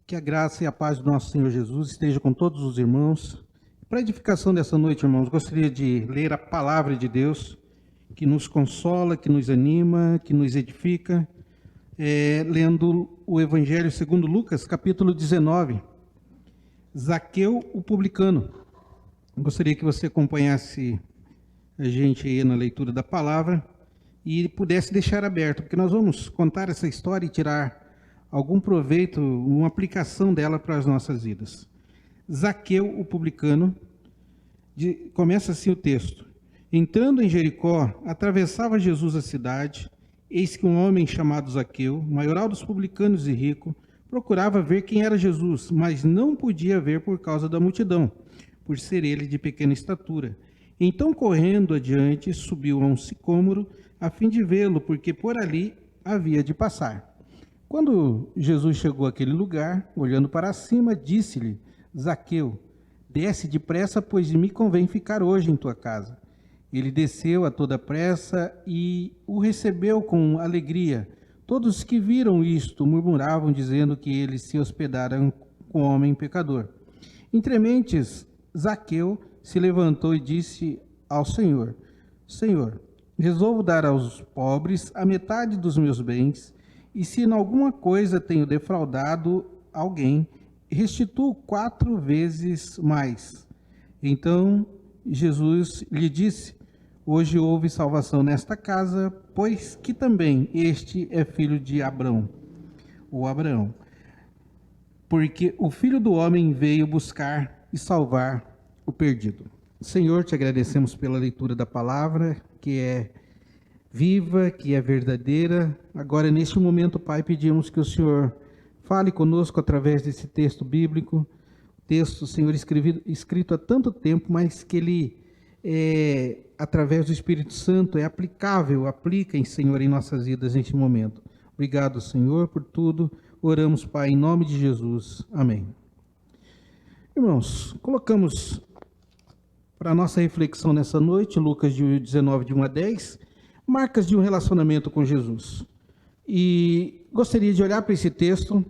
Que a graça e a paz do nosso Senhor Jesus esteja com todos os irmãos. Para a edificação dessa noite, irmãos, gostaria de ler a palavra de Deus, que nos consola, que nos anima, que nos edifica, lendo o Evangelho segundo Lucas, capítulo 19. Zaqueu, o publicano. Gostaria que você acompanhasse a gente aí na leitura da palavra e pudesse deixar aberto, porque nós vamos contar essa história e tirar algum proveito, uma aplicação dela para as nossas vidas. Zaqueu, o publicano, começa assim o texto. Entrando em Jericó, atravessava Jesus a cidade, eis que um homem chamado Zaqueu, maioral dos publicanos e rico, procurava ver quem era Jesus, mas não podia ver por causa da multidão, por ser ele de pequena estatura. Então, correndo adiante, subiu a um sicômoro, a fim de vê-lo, porque por ali havia de passar. Quando Jesus chegou àquele lugar, olhando para cima, disse-lhe: Zaqueu, desce depressa, pois me convém ficar hoje em tua casa. Ele desceu a toda pressa e o recebeu com alegria. Todos que viram isto murmuravam, dizendo que ele se hospedara com homem pecador. Entre mentes, Zaqueu se levantou e disse ao Senhor: Senhor, resolvo dar aos pobres a metade dos meus bens, e se em alguma coisa tenho defraudado alguém, restituo 4 vezes mais. Então Jesus lhe disse: hoje houve salvação nesta casa, pois que também este é filho de Abraão, porque o Filho do Homem veio buscar e salvar o perdido. Senhor, te agradecemos pela leitura da palavra, que é viva, que é verdadeira. Agora, neste momento, Pai, pedimos que o Senhor fale conosco através desse texto bíblico, texto, Senhor, escrito há tanto tempo, mas que ele, através do Espírito Santo, é aplicável, aplica, Senhor, em nossas vidas neste momento. Obrigado, Senhor, por tudo. Oramos, Pai, em nome de Jesus. Amém. Irmãos, colocamos para a nossa reflexão nessa noite, Lucas 19, de 1 a 10, marcas de um relacionamento com Jesus. E gostaria de olhar para esse texto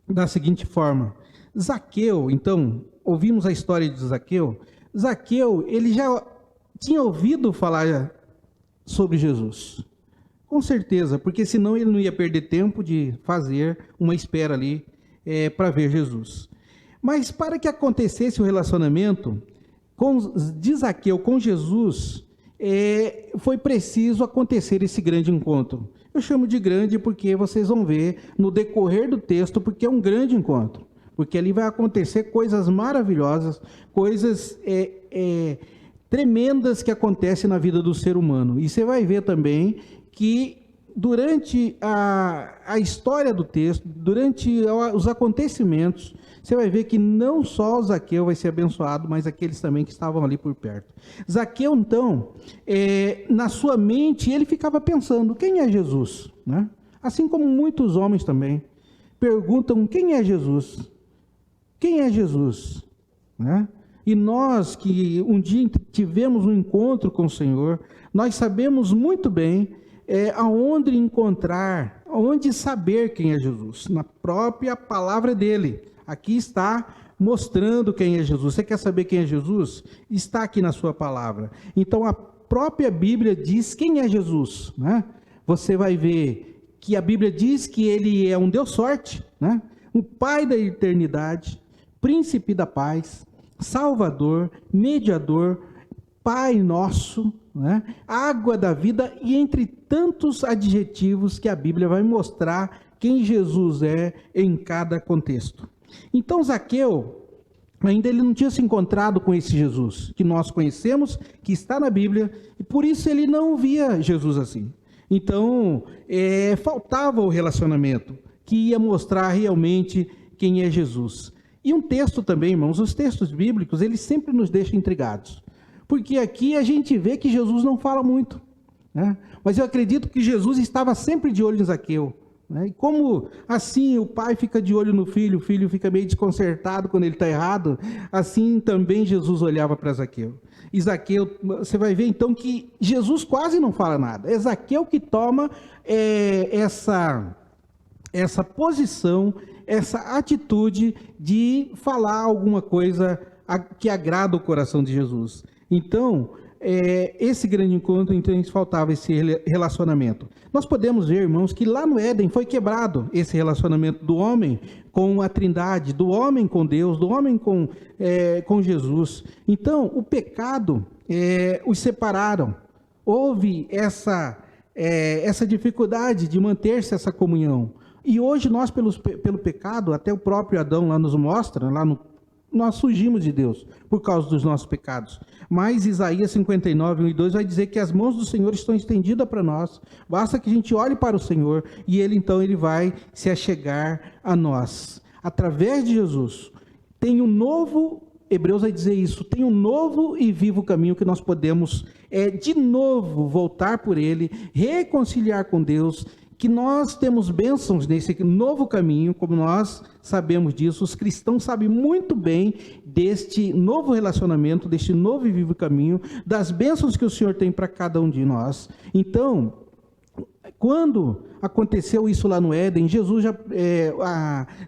da seguinte forma. Zaqueu, então, ouvimos a história de Zaqueu. Zaqueu, ele já tinha ouvido falar sobre Jesus. Com certeza, porque senão ele não ia perder tempo de fazer uma espera ali para ver Jesus. Mas para que acontecesse o relacionamento de Zaqueu com Jesus, foi preciso acontecer esse grande encontro. Eu chamo de grande porque vocês vão ver no decorrer do texto, porque é um grande encontro. Porque ali vai acontecer coisas maravilhosas, coisas tremendas que acontecem na vida do ser humano. E você vai ver também que durante a história do texto, durante os acontecimentos, você vai ver que não só o Zaqueu vai ser abençoado, mas aqueles também que estavam ali por perto. Zaqueu, então, na sua mente, ele ficava pensando, quem é Jesus? Né? Assim como muitos homens também perguntam, quem é Jesus? Quem é Jesus? Né? E nós que um dia tivemos um encontro com o Senhor, nós sabemos muito bem aonde encontrar, aonde saber quem é Jesus, na própria palavra dele. Aqui está mostrando quem é Jesus. Você quer saber quem é Jesus? Está aqui na sua palavra. Então a própria Bíblia diz quem é Jesus, né? Você vai ver que a Bíblia diz que ele é um Deus forte, né? O Pai da eternidade, Príncipe da paz, Salvador, Mediador, Pai nosso, né? Água da vida, e entre tantos adjetivos que a Bíblia vai mostrar quem Jesus é em cada contexto. Então Zaqueu, ainda ele não tinha se encontrado com esse Jesus que nós conhecemos, que está na Bíblia, e por isso ele não via Jesus assim. Então faltava o relacionamento que ia mostrar realmente quem é Jesus. E um texto também, irmãos, os textos bíblicos, eles sempre nos deixam intrigados. Porque aqui a gente vê que Jesus não fala muito, né? Mas eu acredito que Jesus estava sempre de olho em Zaqueu, né? E como assim o pai fica de olho no filho, o filho fica meio desconcertado quando ele está errado, assim também Jesus olhava para Zaqueu. E Zaqueu, você vai ver então que Jesus quase não fala nada, é Zaqueu que toma essa posição, essa atitude de falar alguma coisa que agrada o coração de Jesus. Então, esse grande encontro, então, faltava esse relacionamento. Nós podemos ver, irmãos, que lá no Éden foi quebrado esse relacionamento do homem com a Trindade, do homem com Deus, do homem com Jesus. Então, o pecado os separaram. Houve essa dificuldade de manter-se essa comunhão. E hoje nós, pelo pecado, até o próprio Adão lá nos mostra, nós fugimos de Deus por causa dos nossos pecados. Mas Isaías 59, 1 e 2 vai dizer que as mãos do Senhor estão estendidas para nós. Basta que a gente olhe para o Senhor e Ele vai se achegar a nós. Através de Jesus, tem um novo, Hebreus vai dizer isso, tem um novo e vivo caminho que nós podemos, de novo, voltar por Ele, reconciliar com Deus, que nós temos bênçãos nesse novo caminho, como nós sabemos disso, os cristãos sabem muito bem deste novo relacionamento, deste novo e vivo caminho, das bênçãos que o Senhor tem para cada um de nós. Então, quando aconteceu isso lá no Éden, Jesus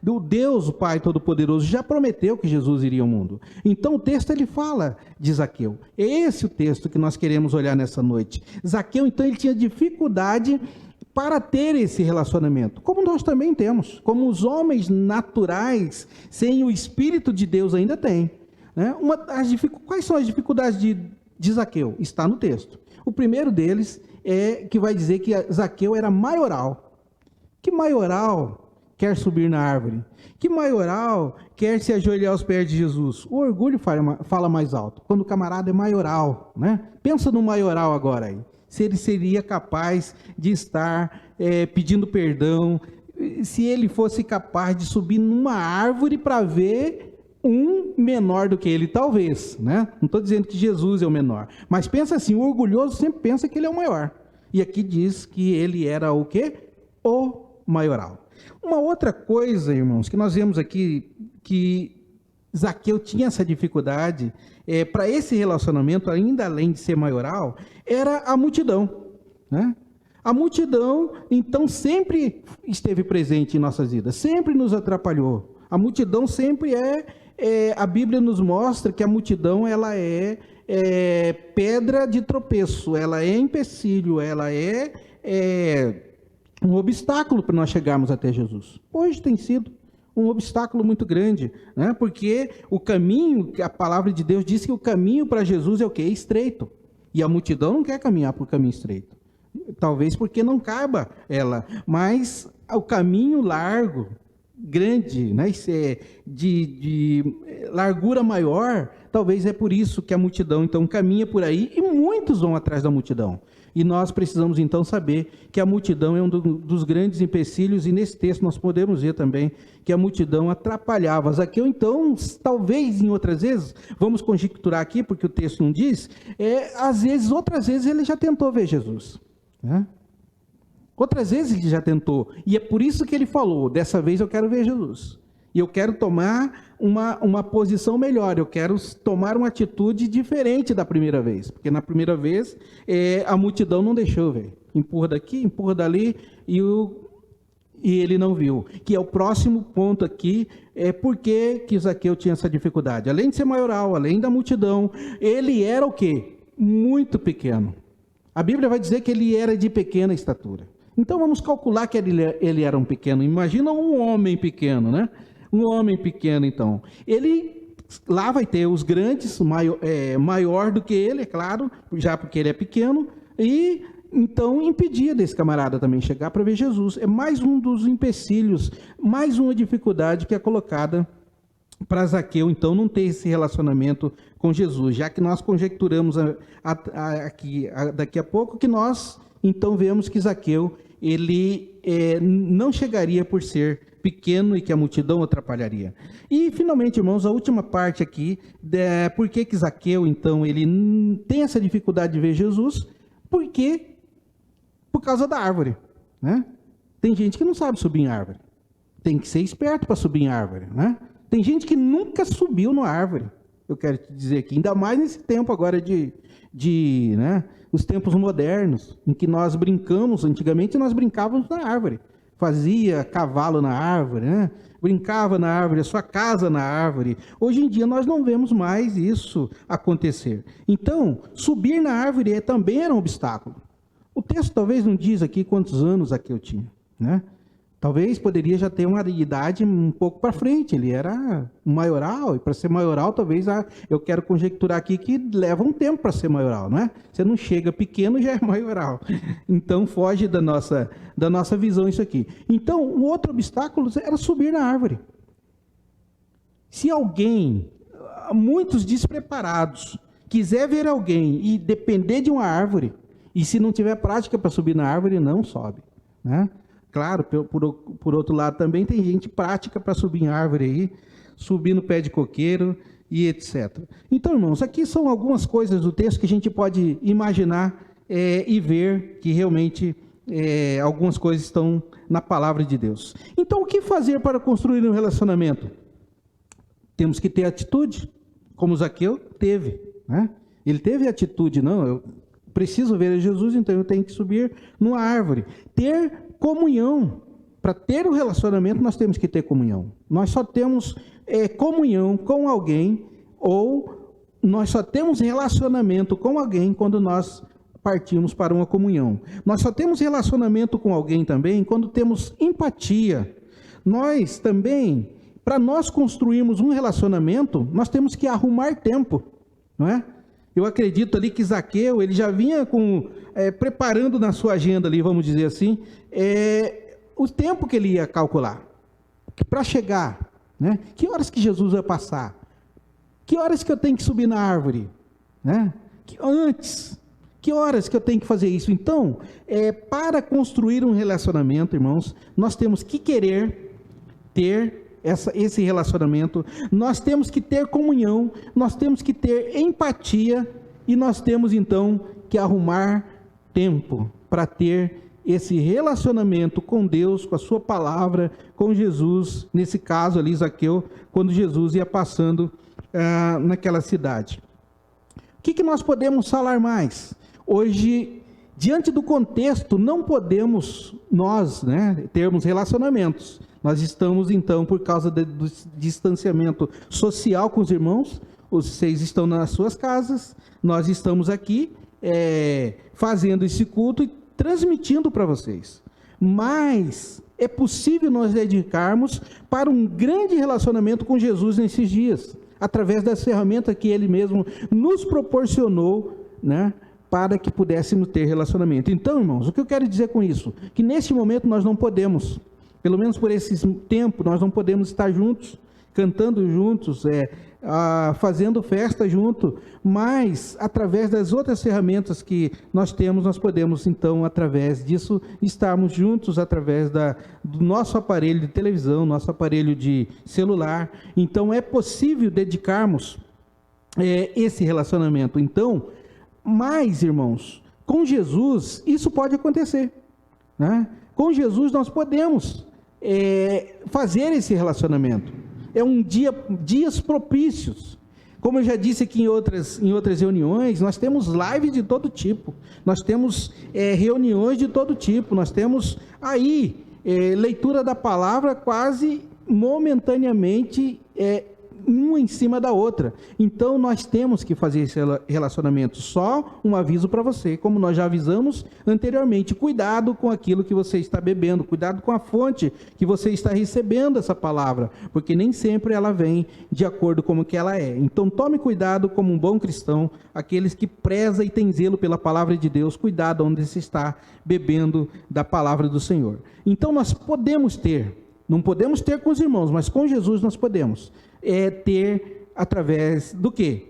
o Deus, o Pai Todo-Poderoso, já prometeu que Jesus iria ao mundo. Então o texto ele fala de Zaqueu. É esse o texto que nós queremos olhar nessa noite. Zaqueu, então, ele tinha dificuldade para ter esse relacionamento, como nós também temos, como os homens naturais, sem o Espírito de Deus ainda têm. Né? Quais são as dificuldades de Zaqueu? Está no texto. O primeiro deles é que vai dizer que Zaqueu era maioral. Que maioral quer subir na árvore? Que maioral quer se ajoelhar aos pés de Jesus? O orgulho fala mais alto, quando o camarada é maioral. Né? Pensa no maioral agora aí. Se ele seria capaz de estar pedindo perdão, se ele fosse capaz de subir numa árvore para ver um menor do que ele, talvez, né? Não estou dizendo que Jesus é o menor, mas pensa assim, o orgulhoso sempre pensa que ele é o maior. E aqui diz que ele era o quê? O maioral. Uma outra coisa, irmãos, que nós vemos aqui, que Zaqueu tinha essa dificuldade, para esse relacionamento, ainda além de ser maioral, era a multidão, né? A multidão, então, sempre esteve presente em nossas vidas, sempre nos atrapalhou. A multidão sempre a Bíblia nos mostra que a multidão, ela é pedra de tropeço, ela é empecilho, ela é um obstáculo para nós chegarmos até Jesus. Hoje tem sido um obstáculo muito grande, né? Porque o caminho, a palavra de Deus diz que o caminho para Jesus é o quê? Estreito. E a multidão não quer caminhar por caminho estreito. Talvez porque não caiba ela, mas o caminho largo, grande, né? de largura maior, talvez é por isso que a multidão então caminha por aí e muitos vão atrás da multidão. E nós precisamos então saber que a multidão é um dos grandes empecilhos, e nesse texto nós podemos ver também que a multidão atrapalhava Zaqueu. Então, talvez em outras vezes, vamos conjecturar aqui, porque o texto não diz, outras vezes ele já tentou ver Jesus, né? Outras vezes ele já tentou, e é por isso que ele falou, dessa vez eu quero ver Jesus. E eu quero tomar uma posição melhor, eu quero tomar uma atitude diferente da primeira vez. Porque na primeira vez, a multidão não deixou ver. Empurra daqui, empurra dali, e ele não viu. Que é o próximo ponto aqui, por que Zaqueu tinha essa dificuldade. Além de ser maioral, além da multidão, ele era o quê? Muito pequeno. A Bíblia vai dizer que ele era de pequena estatura. Então vamos calcular que ele era um pequeno. Imagina um homem pequeno, né? Um homem pequeno, então. Ele, lá vai ter os grandes, maior do que ele, é claro, já porque ele é pequeno, e então impedia desse camarada também chegar para ver Jesus. É mais um dos empecilhos, mais uma dificuldade que é colocada para Zaqueu, então, não ter esse relacionamento com Jesus, já que nós conjecturamos daqui a pouco que nós, então, vemos que Zaqueu, ele não chegaria por ser pequeno e que a multidão atrapalharia. E, finalmente, irmãos, a última parte aqui, por que Zaqueu, então, ele tem essa dificuldade de ver Jesus? Porque, por causa da árvore, né? Tem gente que não sabe subir em árvore. Tem que ser esperto para subir em árvore, né? Tem gente que nunca subiu na árvore, eu quero te dizer aqui, ainda mais nesse tempo agora os tempos modernos, em que nós brincamos, antigamente nós brincávamos na árvore. fazia cavalo na árvore, né? Brincava na árvore, a sua casa na árvore. Hoje em dia nós não vemos mais isso acontecer. Então, subir na árvore também era um obstáculo. O texto talvez não diz aqui quantos anos aqui eu tinha, né? Talvez poderia já ter uma idade um pouco para frente, ele era um maioral, e para ser maioral, talvez, eu quero conjecturar aqui que leva um tempo para ser maioral, não é? Você não chega pequeno e já é maioral. Então, foge da nossa visão isso aqui. Então, o outro obstáculo era subir na árvore. Se alguém, muitos despreparados, quiser ver alguém e depender de uma árvore, e se não tiver prática para subir na árvore, não sobe, né? Claro, por outro lado, também tem gente prática para subir em árvore aí, subir no pé de coqueiro e etc. Então, irmãos, aqui são algumas coisas do texto que a gente pode imaginar e ver que realmente algumas coisas estão na palavra de Deus. Então, o que fazer para construir um relacionamento? Temos que ter atitude, como Zaqueu teve, né? Ele teve atitude, não, eu preciso ver a Jesus, então eu tenho que subir numa árvore. Ter comunhão. Para ter um relacionamento, nós temos que ter comunhão. Nós só temos comunhão com alguém, ou nós só temos relacionamento com alguém quando nós partimos para uma comunhão. Nós só temos relacionamento com alguém também quando temos empatia. Nós também, para nós construirmos um relacionamento, nós temos que arrumar tempo, não é? Eu acredito ali que Zaqueu, ele já vinha preparando na sua agenda ali, vamos dizer assim, o tempo que ele ia calcular, para chegar, né? Que horas que Jesus vai passar? Que horas que eu tenho que subir na árvore? Né? Antes, que horas que eu tenho que fazer isso? Então, para construir um relacionamento, irmãos, nós temos que querer ter esse relacionamento, nós temos que ter comunhão, nós temos que ter empatia e nós temos então que arrumar tempo para ter esse relacionamento com Deus, com a sua palavra, com Jesus, nesse caso ali, Zaqueu, quando Jesus ia passando naquela cidade. O que nós podemos falar mais? Hoje, diante do contexto, não podemos nós, né, termos relacionamentos. Nós estamos, então, por causa do distanciamento social com os irmãos, vocês estão nas suas casas, nós estamos aqui fazendo esse culto e transmitindo para vocês. Mas é possível nós dedicarmos para um grande relacionamento com Jesus nesses dias, através das ferramentas que Ele mesmo nos proporcionou, né, para que pudéssemos ter relacionamento. Então, irmãos, o que eu quero dizer com isso? Que neste momento nós não podemos, pelo menos por esse tempo, nós não podemos estar juntos, cantando juntos, fazendo festa junto, mas através das outras ferramentas que nós temos, nós podemos então, através disso, estarmos juntos, através do nosso aparelho de televisão, nosso aparelho de celular. Então é possível dedicarmos esse relacionamento. Então, mas, irmãos, com Jesus isso pode acontecer, né? Com Jesus nós podemos fazer esse relacionamento. Dias propícios. Como eu já disse aqui em outras reuniões, nós temos lives de todo tipo, nós temos reuniões de todo tipo, nós temos aí leitura da palavra quase momentaneamente, uma em cima da outra. Então nós temos que fazer esse relacionamento. Só um aviso para você, como nós já avisamos anteriormente, cuidado com aquilo que você está bebendo, cuidado com a fonte que você está recebendo essa palavra, porque nem sempre ela vem de acordo com o que ela é. Então tome cuidado como um bom cristão, aqueles que prezam e têm zelo pela palavra de Deus, cuidado onde você está bebendo da palavra do Senhor. Então nós podemos ter, não podemos ter com os irmãos, mas com Jesus nós podemos ter através do quê?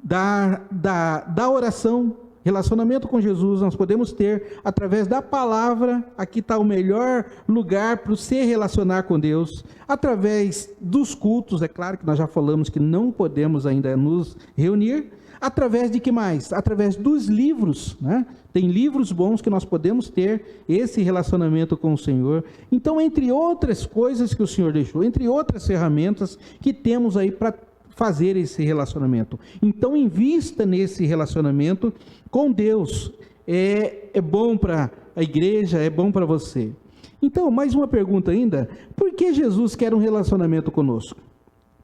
Da oração, relacionamento com Jesus, nós podemos ter através da palavra. Aqui está o melhor lugar para você relacionar com Deus, através dos cultos. É claro que nós já falamos que não podemos ainda nos reunir. Através de que mais? Através dos livros, né? Tem livros bons que nós podemos ter esse relacionamento com o Senhor. Então, entre outras coisas que o Senhor deixou, entre outras ferramentas que temos aí para fazer esse relacionamento. Então, invista nesse relacionamento com Deus. É bom para a igreja, é bom para você. Então, mais uma pergunta ainda: por que Jesus quer um relacionamento conosco?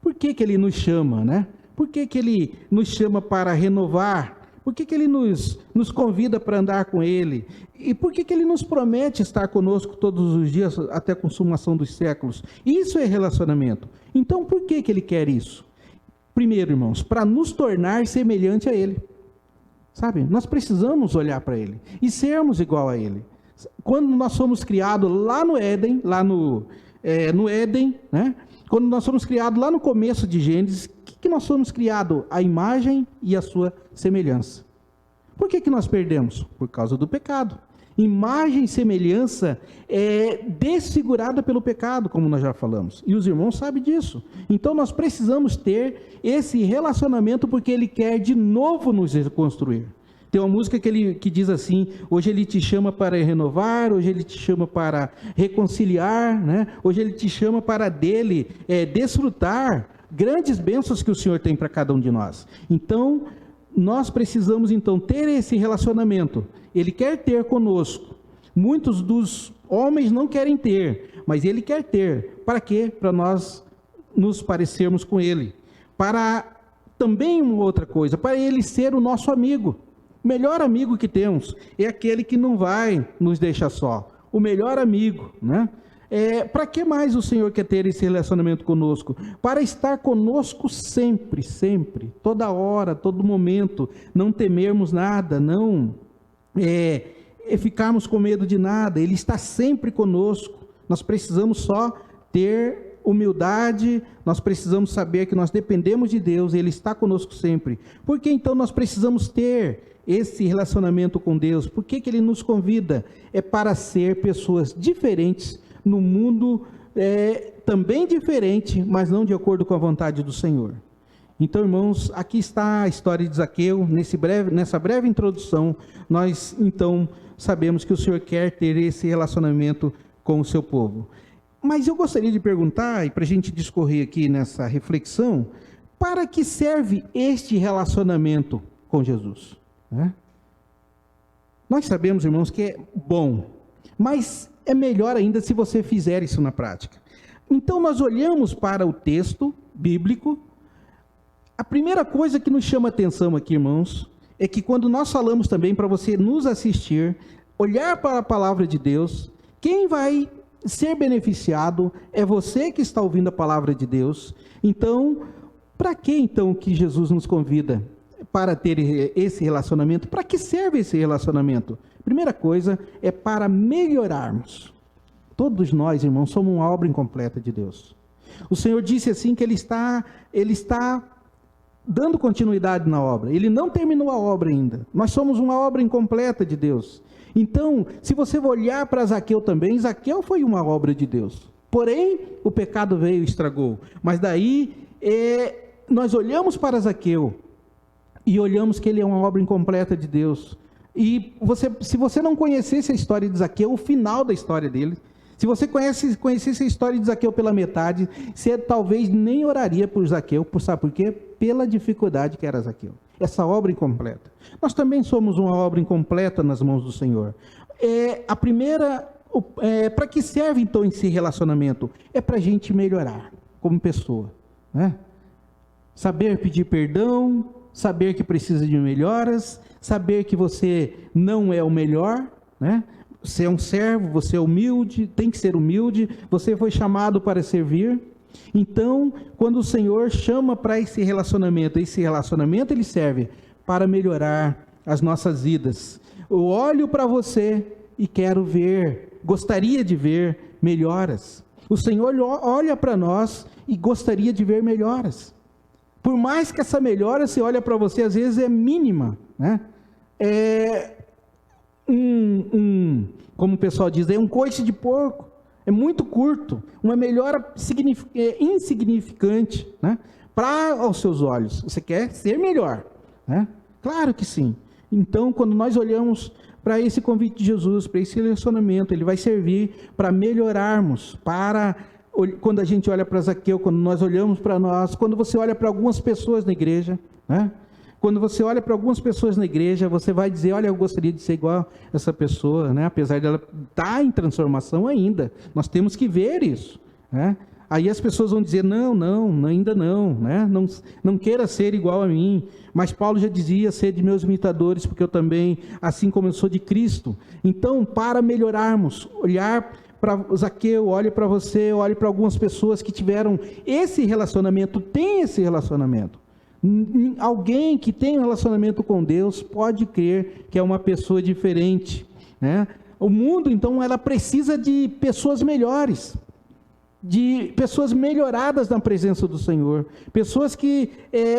Por que Ele nos chama, né? Por que Ele nos chama para renovar? Por que Ele nos convida para andar com Ele? E por que Ele nos promete estar conosco todos os dias até a consumação dos séculos? Isso é relacionamento. Então, por que Ele quer isso? Primeiro, irmãos, para nos tornar semelhante a Ele. Sabe? Nós precisamos olhar para Ele e sermos igual a Ele. Quando nós somos criados lá no Éden, no Éden, né? Quando nós somos criados lá no começo de Gênesis, o que nós somos criados? A imagem e a sua semelhança. Por que nós perdemos? Por causa do pecado. Imagem e semelhança é desfigurada pelo pecado, como nós já falamos. E os irmãos sabem disso. Então nós precisamos ter esse relacionamento porque Ele quer de novo nos reconstruir. Tem uma música que diz assim: hoje Ele te chama para renovar, hoje Ele te chama para reconciliar, né? Hoje Ele te chama para dele desfrutar grandes bênçãos que o Senhor tem para cada um de nós. Então, nós precisamos ter esse relacionamento. Ele quer ter conosco. Muitos dos homens não querem ter, mas Ele quer ter. Para quê? Para nós nos parecermos com Ele. Para também uma outra coisa, para Ele ser o nosso amigo. O melhor amigo que temos é aquele que não vai nos deixar só. O melhor amigo, né? Para que mais o Senhor quer ter esse relacionamento conosco? Para estar conosco sempre, sempre, toda hora, todo momento, não temermos nada, não ficarmos com medo de nada. Ele está sempre conosco. Nós precisamos só ter humildade, nós precisamos saber que nós dependemos de Deus, Ele está conosco sempre. Por que então nós precisamos ter esse relacionamento com Deus? Por que Ele nos convida? É para ser pessoas diferentes no mundo, também diferente, mas não de acordo com a vontade do Senhor. Então, irmãos, aqui está a história de Zaqueu. Nessa breve introdução, nós então sabemos que o Senhor quer ter esse relacionamento com o seu povo. Mas eu gostaria de perguntar, e para a gente discorrer aqui nessa reflexão, para que serve este relacionamento com Jesus? Nós sabemos, irmãos, que é bom, mas é melhor ainda se você fizer isso na prática. Então nós olhamos para o texto bíblico. A primeira coisa que nos chama a atenção aqui, irmãos, é que quando nós falamos também para você nos assistir, olhar para a palavra de Deus, quem vai ser beneficiado é você que está ouvindo a palavra de Deus. Então, para que então que Jesus nos convida para ter esse relacionamento? Para que serve esse relacionamento? Primeira coisa é para melhorarmos. Todos nós, irmãos, somos uma obra incompleta de Deus. O Senhor disse assim que Ele está dando continuidade na obra. Ele não terminou a obra ainda. Nós somos uma obra incompleta de Deus. Então, se você olhar para Zaqueu também, Zaqueu foi uma obra de Deus. Porém, o pecado veio e estragou. Mas daí, nós olhamos para Zaqueu e olhamos que ele é uma obra incompleta de Deus. E se você não conhecesse a história de Zaqueu, o final da história dele, se você conhecesse a história de Zaqueu pela metade, você talvez nem oraria por Zaqueu, sabe por quê? Pela dificuldade que era Zaqueu. Essa obra incompleta. Nós também somos uma obra incompleta nas mãos do Senhor. Para que serve então esse relacionamento? É para a gente melhorar como pessoa, né? Saber pedir perdão, saber que precisa de melhoras, saber que você não é o melhor, né? Você é um servo, você é humilde, tem que ser humilde, você foi chamado para servir. Então, quando o Senhor chama para esse relacionamento ele serve para melhorar as nossas vidas. Eu olho para você e gostaria de ver melhoras. O Senhor olha para nós e gostaria de ver melhoras. Por mais que essa melhora, você olha para você, às vezes é mínima, né? Como o pessoal diz, é um coice de porco, é muito curto, uma melhora insignificante, né? Aos seus olhos, você quer ser melhor, né? Claro que sim. Então, quando nós olhamos para esse convite de Jesus, para esse relacionamento, ele vai servir para melhorarmos, quando a gente olha para Zaqueu, quando nós olhamos para nós, quando você olha para algumas pessoas na igreja, né? Quando você olha para algumas pessoas na igreja, você vai dizer, olha, eu gostaria de ser igual essa pessoa, né? Apesar dela estar em transformação ainda. Nós temos que ver isso, né? Aí as pessoas vão dizer, não, ainda não, né? Não queira ser igual a mim. Mas Paulo já dizia, ser de meus imitadores, porque eu também, assim como eu sou de Cristo. Então, para melhorarmos, olhar para Zaqueu, olhe para você, olhe para algumas pessoas que tiveram esse relacionamento, tem esse relacionamento. Alguém que tem um relacionamento com Deus pode crer que é uma pessoa diferente, né? O mundo, então, ela precisa de pessoas melhores, de pessoas melhoradas na presença do Senhor, pessoas que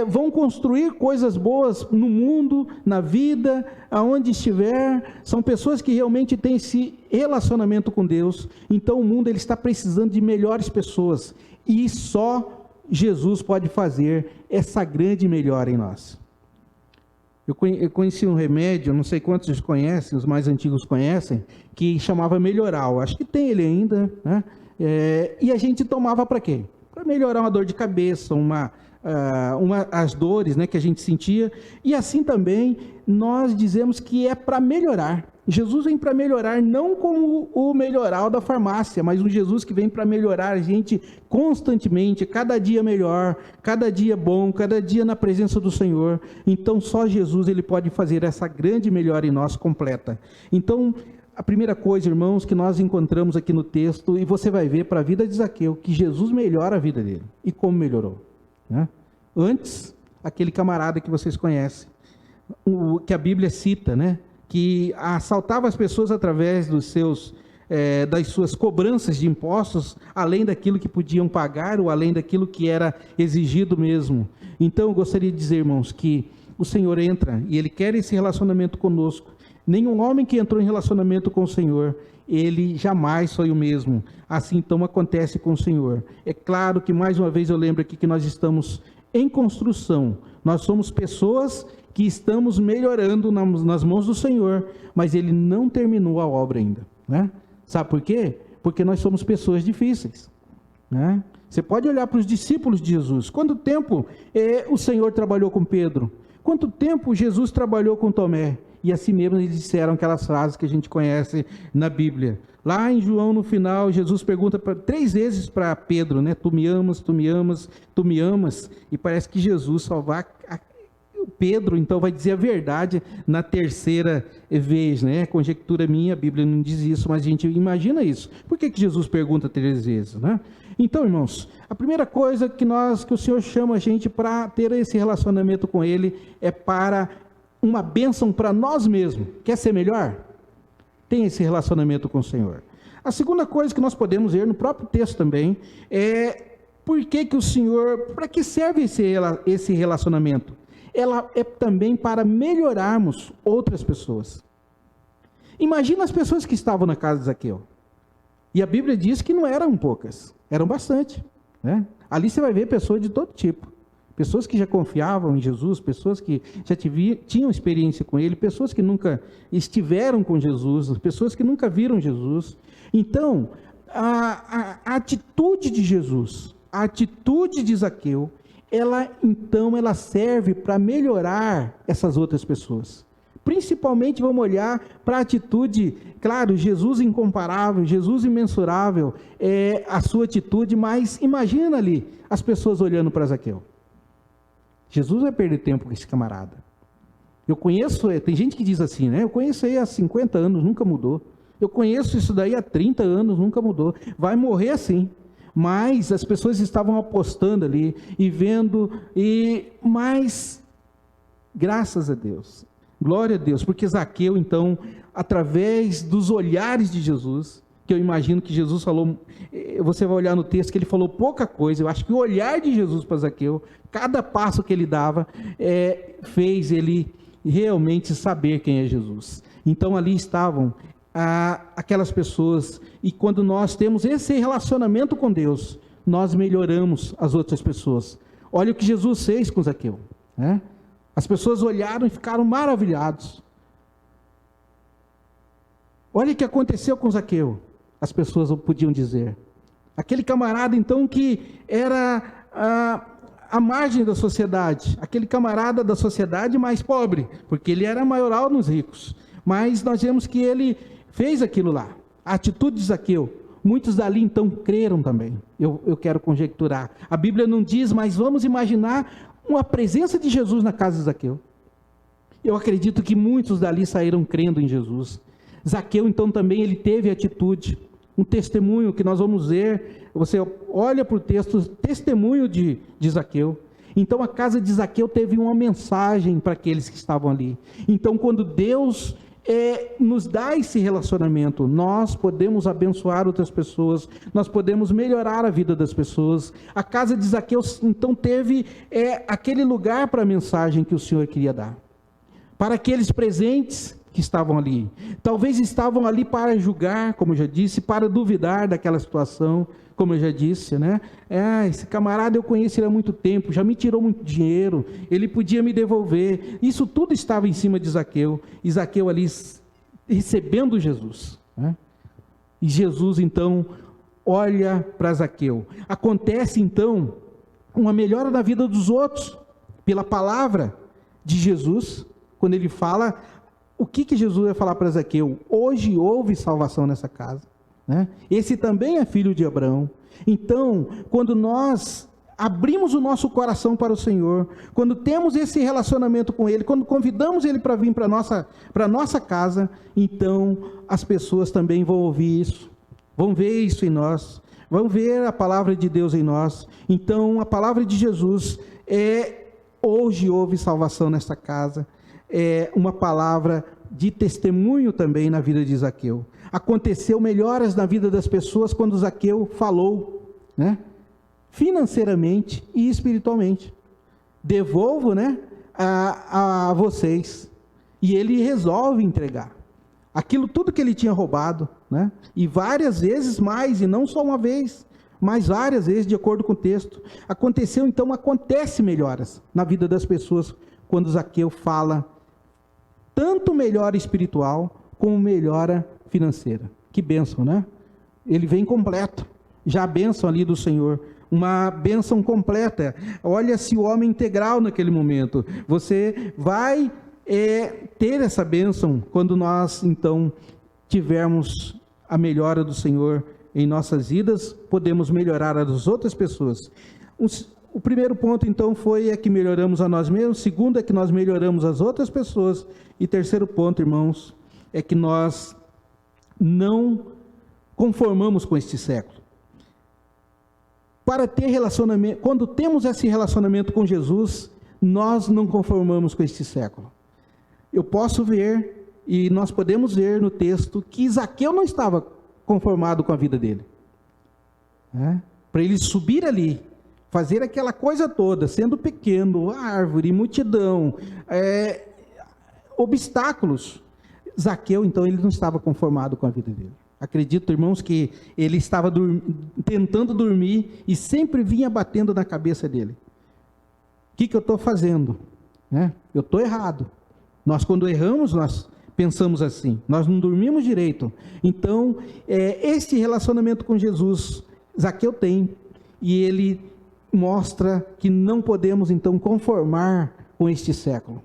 vão construir coisas boas no mundo, na vida, aonde estiver. São pessoas que realmente têm esse relacionamento com Deus. Então o mundo ele está precisando de melhores pessoas, e só Jesus pode fazer essa grande melhora em nós. Eu conheci um remédio, não sei quantos conhecem, os mais antigos conhecem, que chamava Melhoral. Acho que tem ele ainda, né? E a gente tomava para quê? Para melhorar uma dor de cabeça, as dores, né, que a gente sentia. E assim também nós dizemos que é para melhorar. Jesus vem para melhorar, não como o melhoral da farmácia, mas um Jesus que vem para melhorar a gente constantemente, cada dia melhor, cada dia bom, cada dia na presença do Senhor. Então só Jesus ele pode fazer essa grande melhora em nós completa. Então a primeira coisa, irmãos, que nós encontramos aqui no texto, e você vai ver para a vida de Zaqueu, que Jesus melhora a vida dele. E como melhorou, né? Antes, aquele camarada que vocês conhecem, que a Bíblia cita, né? Que assaltava as pessoas através das suas cobranças de impostos, além daquilo que podiam pagar, ou além daquilo que era exigido mesmo. Então, eu gostaria de dizer, irmãos, que o Senhor entra, e Ele quer esse relacionamento conosco. Nenhum homem que entrou em relacionamento com o Senhor, ele jamais foi o mesmo. Assim, então, acontece com o Senhor. É claro que, mais uma vez, eu lembro aqui que nós estamos em construção. Nós somos pessoas que estamos melhorando nas mãos do Senhor, mas Ele não terminou a obra ainda, né? Sabe por quê? Porque nós somos pessoas difíceis, né? Você pode olhar para os discípulos de Jesus. Quanto tempo o Senhor trabalhou com Pedro? Quanto tempo Jesus trabalhou com Tomé? E assim mesmo eles disseram aquelas frases que a gente conhece na Bíblia. Lá em João, no final, Jesus pergunta 3 vezes para Pedro, né? Tu me amas, tu me amas, tu me amas. E parece que Jesus salvar Pedro, então vai dizer a verdade na 3ª vez, né? Conjectura minha, a Bíblia não diz isso, mas a gente imagina isso. Por que Jesus pergunta 3 vezes, né? Então, irmãos, a primeira coisa que o Senhor chama a gente para ter esse relacionamento com Ele é para uma bênção para nós mesmos. Quer ser melhor? Tem esse relacionamento com o Senhor. A segunda coisa que nós podemos ver no próprio texto também é por que o Senhor, para que serve esse relacionamento? Ela é também para melhorarmos outras pessoas. Imagina as pessoas que estavam na casa de Zaqueu. E a Bíblia diz que não eram poucas, eram bastante, né? Ali você vai ver pessoas de todo tipo. Pessoas que já confiavam em Jesus, pessoas que já tinham experiência com Ele, pessoas que nunca estiveram com Jesus, pessoas que nunca viram Jesus. Então, a atitude de Jesus, a atitude de Zaqueu, ela serve para melhorar essas outras pessoas. Principalmente vamos olhar para a atitude, claro, Jesus incomparável, Jesus imensurável, a sua atitude, mas imagina ali as pessoas olhando para Zaqueu. Jesus vai perder tempo com esse camarada. Eu conheço, tem gente que diz assim, né? Eu conheço aí há 50 anos, nunca mudou. Eu conheço isso daí há 30 anos, nunca mudou. Vai morrer assim. Mas as pessoas estavam apostando ali e vendo, mas graças a Deus, glória a Deus, porque Zaqueu, então, através dos olhares de Jesus, que eu imagino que Jesus falou, você vai olhar no texto que ele falou pouca coisa, eu acho que o olhar de Jesus para Zaqueu, cada passo que ele dava, fez ele realmente saber quem é Jesus. Então ali estavam aquelas pessoas, e quando nós temos esse relacionamento com Deus, nós melhoramos as outras pessoas. Olha o que Jesus fez com Zaqueu, né? As pessoas olharam e ficaram maravilhados. Olha o que aconteceu com Zaqueu. As pessoas podiam dizer. Aquele camarada, então, que era à margem da sociedade, aquele camarada da sociedade mais pobre, porque ele era maioral nos ricos, mas nós vemos que ele fez aquilo lá, a atitude de Zaqueu. Muitos dali então creram também, eu quero conjecturar, a Bíblia não diz, mas vamos imaginar uma presença de Jesus na casa de Zaqueu. Eu acredito que muitos dali saíram crendo em Jesus. Zaqueu então também ele teve atitude, um testemunho que nós vamos ver, você olha para o texto, testemunho de Zaqueu. Então a casa de Zaqueu teve uma mensagem para aqueles que estavam ali. Então quando Deus nos dá esse relacionamento, nós podemos abençoar outras pessoas, nós podemos melhorar a vida das pessoas. A casa de Zaqueu então teve aquele lugar para a mensagem que o Senhor queria dar. Para aqueles presentes que estavam ali, talvez estavam ali para julgar, como eu já disse, para duvidar daquela situação, como eu já disse, né? Esse camarada eu conheço ele há muito tempo, já me tirou muito dinheiro, ele podia me devolver. Isso tudo estava em cima de Zaqueu, e Zaqueu ali recebendo Jesus, né? E Jesus então olha para Zaqueu. Acontece então uma melhora na vida dos outros, pela palavra de Jesus, quando ele fala. O que Jesus vai falar para Zaqueu? Hoje houve salvação nessa casa, né? Esse também é filho de Abraão. Então, quando nós abrimos o nosso coração para o Senhor, quando temos esse relacionamento com Ele, quando convidamos Ele para vir para a nossa casa, então as pessoas também vão ouvir isso, vão ver isso em nós, vão ver a palavra de Deus em nós. Então, a palavra de Jesus hoje houve salvação nessa casa. É uma palavra de testemunho também na vida de Zaqueu. Aconteceu melhoras na vida das pessoas quando Zaqueu falou, né? Financeiramente e espiritualmente. Devolvo, né, a vocês. E ele resolve entregar aquilo tudo que ele tinha roubado, né? E várias vezes mais, e não só uma vez, mas várias vezes, de acordo com o texto. Aconteceu, então, acontece melhoras na vida das pessoas quando Zaqueu fala, tanto melhora espiritual como melhora financeira. Que bênção, né? Ele vem completo, já a bênção ali do Senhor, uma bênção completa. Olha-se o homem integral naquele momento. Você vai ter essa bênção quando nós então tivermos a melhora do Senhor em nossas vidas, podemos melhorar a das outras pessoas. O primeiro ponto, então, foi que melhoramos a nós mesmos. Segundo, é que nós melhoramos as outras pessoas. E terceiro ponto, irmãos, é que nós não conformamos com este século. Para ter relacionamento, quando temos esse relacionamento com Jesus, nós não conformamos com este século. Eu posso ver, e nós podemos ver no texto, que Zaqueu não estava conformado com a vida dele. Para ele subir ali, fazer aquela coisa toda, sendo pequeno, árvore, multidão, obstáculos. Zaqueu, então, ele não estava conformado com a vida dele. Acredito, irmãos, que ele estava tentando dormir e sempre vinha batendo na cabeça dele. O que eu estou fazendo? Eu estou errado. Nós, quando erramos, nós pensamos assim, nós não dormimos direito. Então, este relacionamento com Jesus, Zaqueu tem, e ele mostra que não podemos então conformar com este século.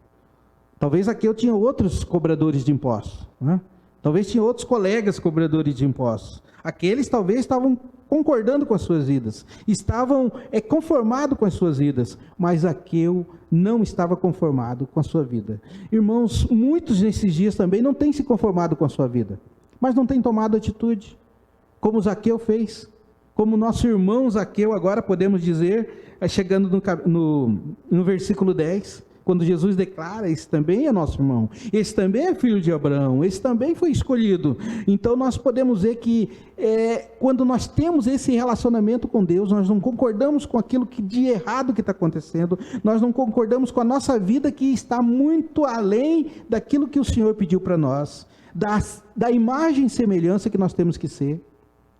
Talvez Zaqueu tinha outros cobradores de impostos, né? Talvez tinha outros colegas cobradores de impostos. Aqueles talvez estavam concordando com as suas vidas, estavam conformados com as suas vidas, mas Zaqueu não estava conformado com a sua vida. Irmãos, muitos nesses dias também não têm se conformado com a sua vida, mas não têm tomado atitude, como Zaqueu fez. Como nosso irmão Zaqueu, agora podemos dizer, chegando no versículo 10, quando Jesus declara, esse também é nosso irmão, esse também é filho de Abraão, esse também foi escolhido. Então nós podemos ver que quando nós temos esse relacionamento com Deus, nós não concordamos com aquilo de errado que está acontecendo, nós não concordamos com a nossa vida que está muito além daquilo que o Senhor pediu para nós, da imagem e semelhança que nós temos que ser.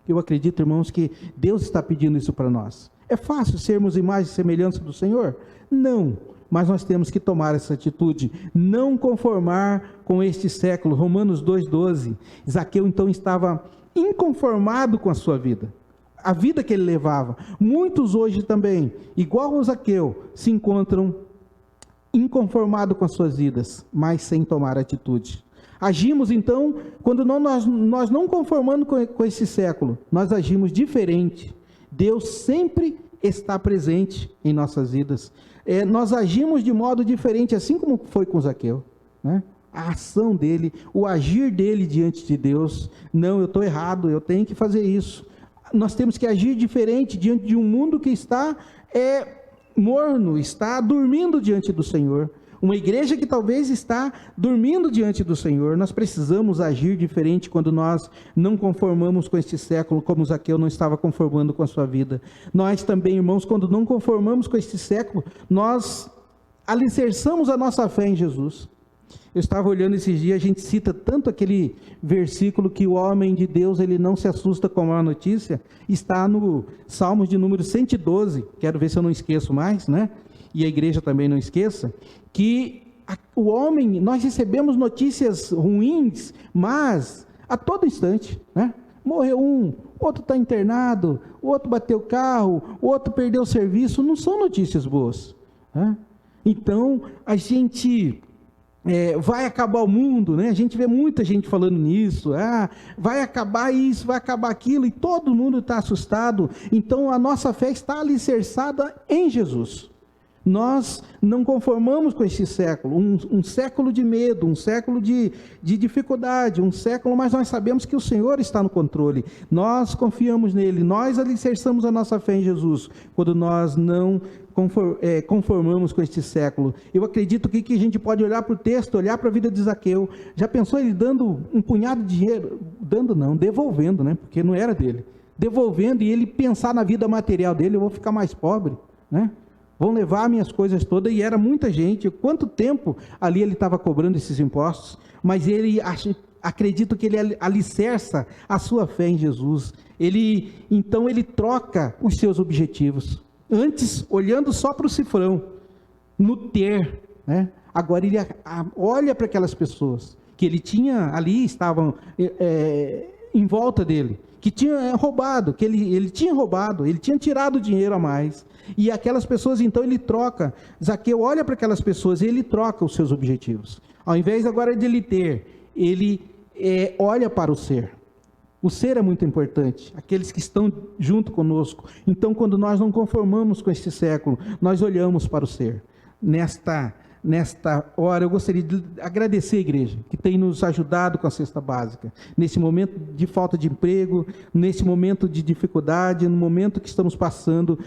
Eu acredito, irmãos, que Deus está pedindo isso para nós. É fácil sermos imagem e semelhança do Senhor? Não, mas nós temos que tomar essa atitude, não conformar com este século. Romanos 2,12, Zaqueu então estava inconformado com a sua vida. a vida que ele levava. Muitos hoje também, igual o Zaqueu, se encontram inconformados com as suas vidas, mas sem tomar atitude. Agimos então, quando nós não conformamos com esse século, nós agimos diferente. Deus sempre está presente em nossas vidas. Nós agimos de modo diferente, assim como foi com Zaqueu, né? A ação dele, o agir dele diante de Deus. Não, eu estou errado, eu tenho que fazer isso. Nós temos que agir diferente diante de um mundo que está morno, está dormindo diante do Senhor. Uma igreja que talvez está dormindo diante do Senhor. Nós precisamos agir diferente quando nós não conformamos com este século, como Zaqueu não estava conformando com a sua vida. Nós também, irmãos, quando não conformamos com este século, nós alicerçamos a nossa fé em Jesus. Eu estava olhando esses dias, a gente cita tanto aquele versículo que o homem de Deus, ele não se assusta com a notícia, está no Salmos de número 112, quero ver se eu não esqueço mais, né? E a igreja também não esqueça, que o homem, nós recebemos notícias ruins, mas a todo instante, né? Morreu um, outro está internado, o outro bateu o carro, o outro perdeu o serviço, não são notícias boas, né? Então, a gente... vai acabar o mundo, né? A gente vê muita gente falando nisso, vai acabar isso, vai acabar aquilo, e todo mundo está assustado. Então a nossa fé está alicerçada em Jesus. Nós não conformamos com este século, um século de medo, um século de dificuldade, um século, mas nós sabemos que o Senhor está no controle, nós confiamos nele, nós alicerçamos a nossa fé em Jesus, quando nós não conformamos com este século. Eu acredito que a gente pode olhar para o texto, olhar para a vida de Zaqueu. Já pensou ele dando um punhado de dinheiro, devolvendo, né? Porque não era dele, devolvendo, e ele pensar na vida material dele: eu vou ficar mais pobre, né? Vão levar minhas coisas todas, e era muita gente. Quanto tempo ali ele estava cobrando esses impostos, mas ele acredito que ele alicerça a sua fé em Jesus. Então ele troca os seus objetivos. Antes, olhando só para o cifrão, no ter, né? Agora ele olha para aquelas pessoas que ele tinha ali, estavam em volta dele, que tinha roubado, que ele tinha roubado, ele tinha tirado dinheiro a mais, e aquelas pessoas, então ele troca. Zaqueu olha para aquelas pessoas e ele troca os seus objetivos. Ao invés agora de ele ter, ele olha para o ser. O ser é muito importante, aqueles que estão junto conosco. Então, quando nós não conformamos com este século, nós olhamos para o ser. Nesta hora, eu gostaria de agradecer a igreja, que tem nos ajudado com a cesta básica, nesse momento de falta de emprego, nesse momento de dificuldade, no momento que estamos passando.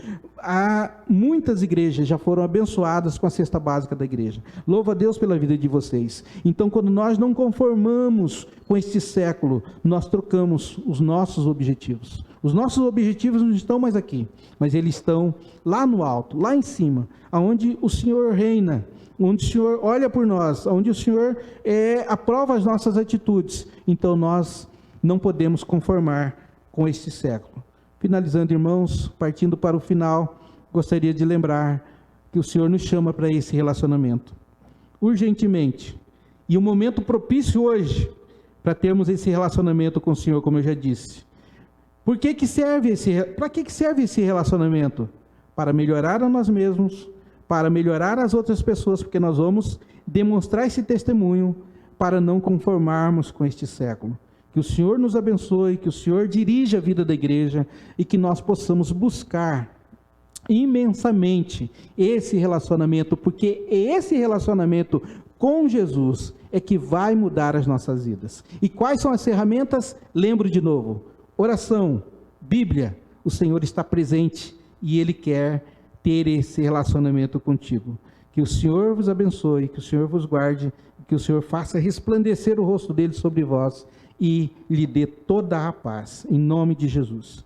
Muitas igrejas já foram abençoadas com a cesta básica da igreja. Louvo a Deus pela vida de vocês. Então, quando nós não conformamos com este século, nós trocamos os nossos objetivos. Os nossos objetivos não estão mais aqui, mas eles estão lá no alto, lá em cima, onde o Senhor reina, onde o Senhor olha por nós, onde o Senhor aprova as nossas atitudes. Então nós não podemos conformar com este século. Finalizando, irmãos, partindo para o final, gostaria de lembrar que o Senhor nos chama para esse relacionamento, urgentemente, e o momento propício hoje, para termos esse relacionamento com o Senhor, como eu já disse. Para que serve esse relacionamento? Para melhorar a nós mesmos, para melhorar as outras pessoas, porque nós vamos demonstrar esse testemunho para não conformarmos com este século. Que o Senhor nos abençoe, que o Senhor dirija a vida da igreja e que nós possamos buscar imensamente esse relacionamento, porque esse relacionamento com Jesus é que vai mudar as nossas vidas. E quais são as ferramentas? Lembro de novo: oração, Bíblia. O Senhor está presente e Ele quer ter esse relacionamento contigo. Que o Senhor vos abençoe, que o Senhor vos guarde, que o Senhor faça resplandecer o rosto dele sobre vós e lhe dê toda a paz, em nome de Jesus.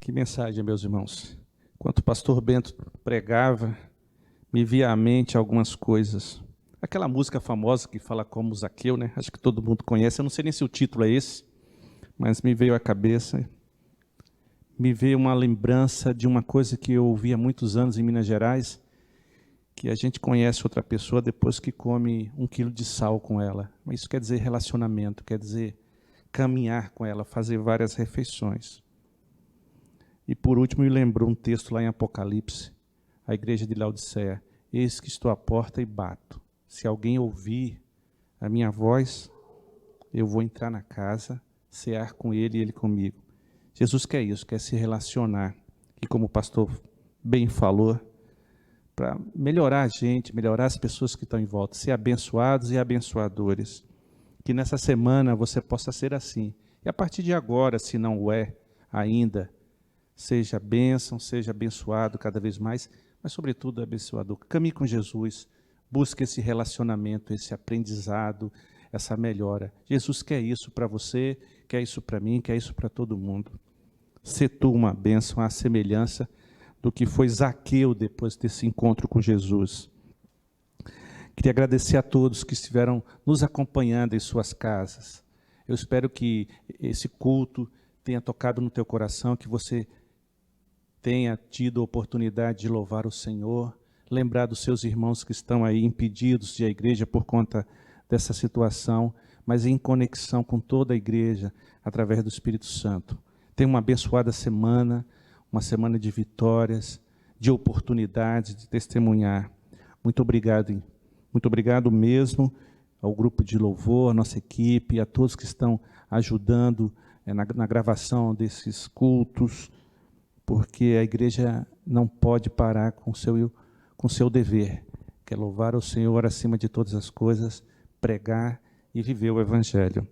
Que mensagem, meus irmãos. Enquanto o pastor Bento pregava, me via à mente algumas coisas. Aquela música famosa que fala como Zaqueu, né? Acho que todo mundo conhece. Eu não sei nem se o título é esse, mas me veio à cabeça. Me veio uma lembrança de uma coisa que eu ouvi há muitos anos em Minas Gerais, que a gente conhece outra pessoa depois que come 1 quilo de sal com ela. Mas isso quer dizer relacionamento, quer dizer caminhar com ela, fazer várias refeições. E por último, me lembrou um texto lá em Apocalipse, a igreja de Laodiceia: eis que estou à porta e bato. Se alguém ouvir a minha voz, eu vou entrar na casa, cear com ele e ele comigo. Jesus quer isso, quer se relacionar. E como o pastor bem falou, para melhorar a gente, melhorar as pessoas que estão em volta, ser abençoados e abençoadores. Que nessa semana você possa ser assim. E a partir de agora, se não o é ainda, seja bênção, seja abençoado cada vez mais, mas sobretudo abençoador. Caminhe com Jesus, busque esse relacionamento, esse aprendizado, essa melhora. Jesus quer isso para você, quer isso para mim, quer isso para todo mundo. Se tu uma bênção à semelhança do que foi Zaqueu depois desse encontro com Jesus. Queria agradecer a todos que estiveram nos acompanhando em suas casas. Eu espero que esse culto tenha tocado no teu coração, que você tenha tido a oportunidade de louvar o Senhor, lembrar dos seus irmãos que estão aí impedidos de ir à igreja por conta dessa situação, mas em conexão com toda a igreja, através do Espírito Santo. Tenha uma abençoada semana, uma semana de vitórias, de oportunidades, de testemunhar. Muito obrigado mesmo ao grupo de louvor, à nossa equipe, a todos que estão ajudando na gravação desses cultos, porque a igreja não pode parar com o seu dever, que é louvar o Senhor acima de todas as coisas, pregar e viver o Evangelho.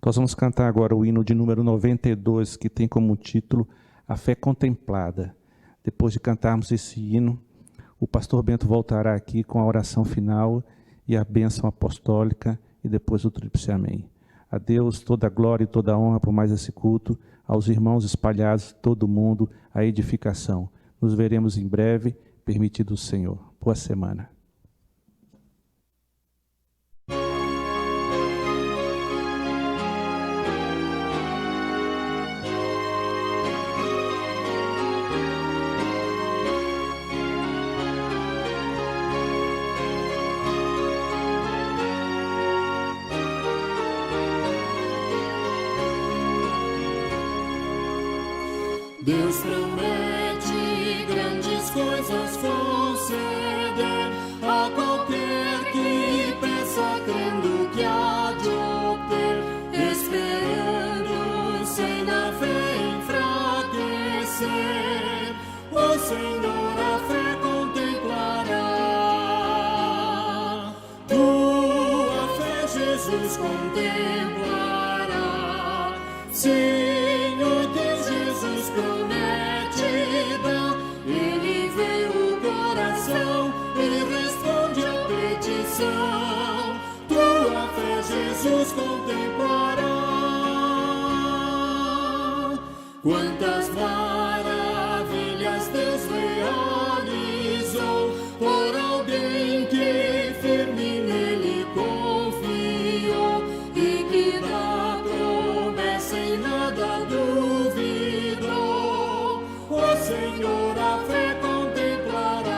Nós vamos cantar agora o hino de número 92, que tem como título A Fé Contemplada. Depois de cantarmos esse hino, o pastor Bento voltará aqui com a oração final e a bênção apostólica e depois o tríplice amém. A Deus toda a glória e toda a honra por mais esse culto, aos irmãos espalhados, todo mundo, a edificação. Nos veremos em breve, permitido o Senhor. Boa semana. Deus promete grandes coisas conceder a qualquer que peça, crendo que há de obter, esperando sem na fé enfraquecer. O Senhor a fé contemplará, tua fé Jesus contemplará. Senhor, que Jesus promete dar, Ele vê o coração e responde a petição. Tua fé Jesus contemplará. Quantas maravilhas Deus realizou por alguém que firme nele confiou e que dá promessa em nada duvidou. O Senhor a fé contemplará,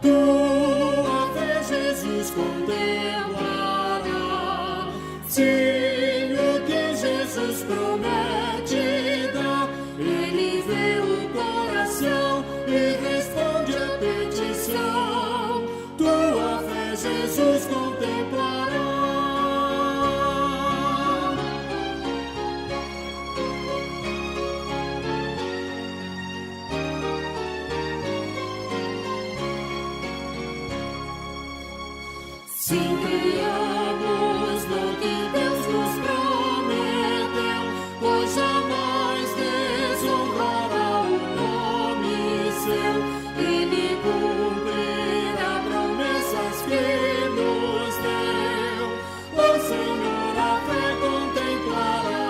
tua fé Jesus contemplará. Sim, o que Jesus promete dar, Ele vê o coração e responde a petição. Tua fé Jesus contemplará. Sim, criamos no que Deus nos prometeu, pois jamais desonrará o nome seu. Ele cumprirá promessas que nos deu. O Senhor a fé contemplará,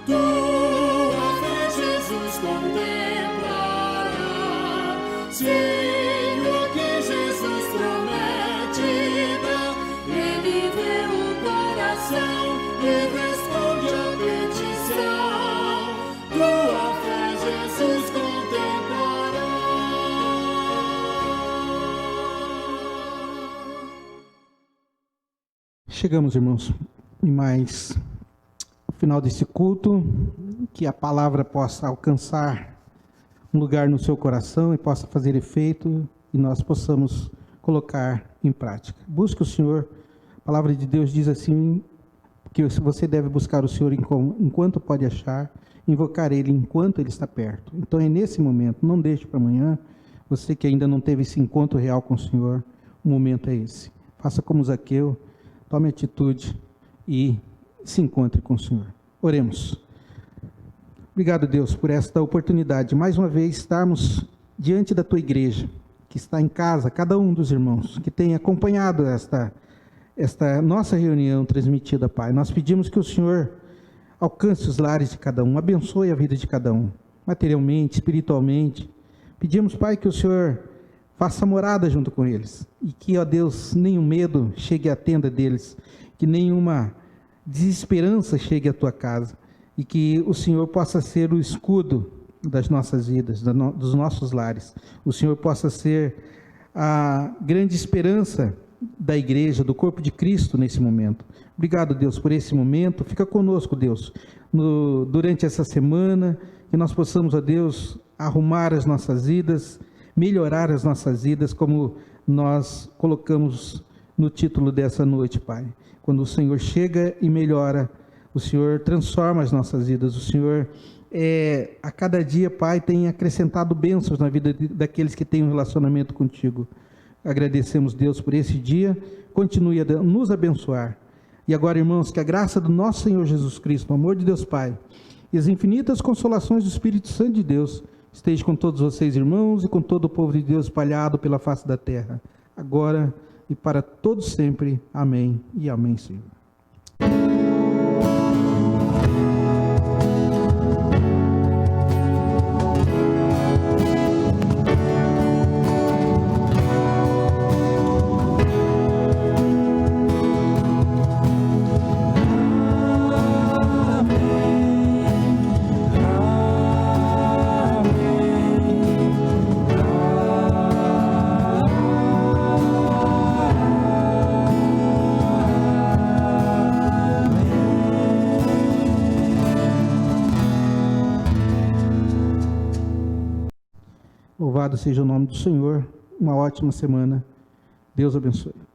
tua fé Jesus contemplará. Sim, o que Jesus promete Chegamos, irmãos, em mais o final desse culto, que a palavra possa alcançar um lugar no seu coração e possa fazer efeito e nós possamos colocar em prática. Busque o Senhor, a palavra de Deus diz assim, que você deve buscar o Senhor enquanto pode achar, invocar Ele enquanto Ele está perto. Então é nesse momento, não deixe para amanhã, você que ainda não teve esse encontro real com o Senhor, o momento é esse. Faça como Zaqueu, tome atitude e se encontre com o Senhor. Oremos. Obrigado, Deus, por esta oportunidade, mais uma vez, estarmos diante da Tua igreja, que está em casa, cada um dos irmãos, que tem acompanhado esta nossa reunião transmitida, Pai. Nós pedimos que o Senhor alcance os lares de cada um, abençoe a vida de cada um, materialmente, espiritualmente. Pedimos, Pai, que o Senhor faça morada junto com eles, e que, ó Deus, nenhum medo chegue à tenda deles, que nenhuma desesperança chegue à Tua casa, e que o Senhor possa ser o escudo das nossas vidas, dos nossos lares. O Senhor possa ser a grande esperança da igreja, do corpo de Cristo nesse momento. Obrigado, Deus, por esse momento. Fica conosco, Deus, durante essa semana, que nós possamos, ó Deus, arrumar as nossas vidas, melhorar as nossas vidas, como nós colocamos no título dessa noite, Pai. Quando o Senhor chega e melhora, o Senhor transforma as nossas vidas, o Senhor, a cada dia, Pai, tem acrescentado bênçãos na vida daqueles que têm um relacionamento contigo. Agradecemos, Deus, por esse dia, continue a nos abençoar. E agora, irmãos, que a graça do nosso Senhor Jesus Cristo, o amor de Deus Pai, e as infinitas consolações do Espírito Santo de Deus, esteja com todos vocês, irmãos, e com todo o povo de Deus espalhado pela face da terra, agora e para todos sempre. Amém e amém, Senhor. Louvado seja o nome do Senhor. Uma ótima semana. Deus abençoe.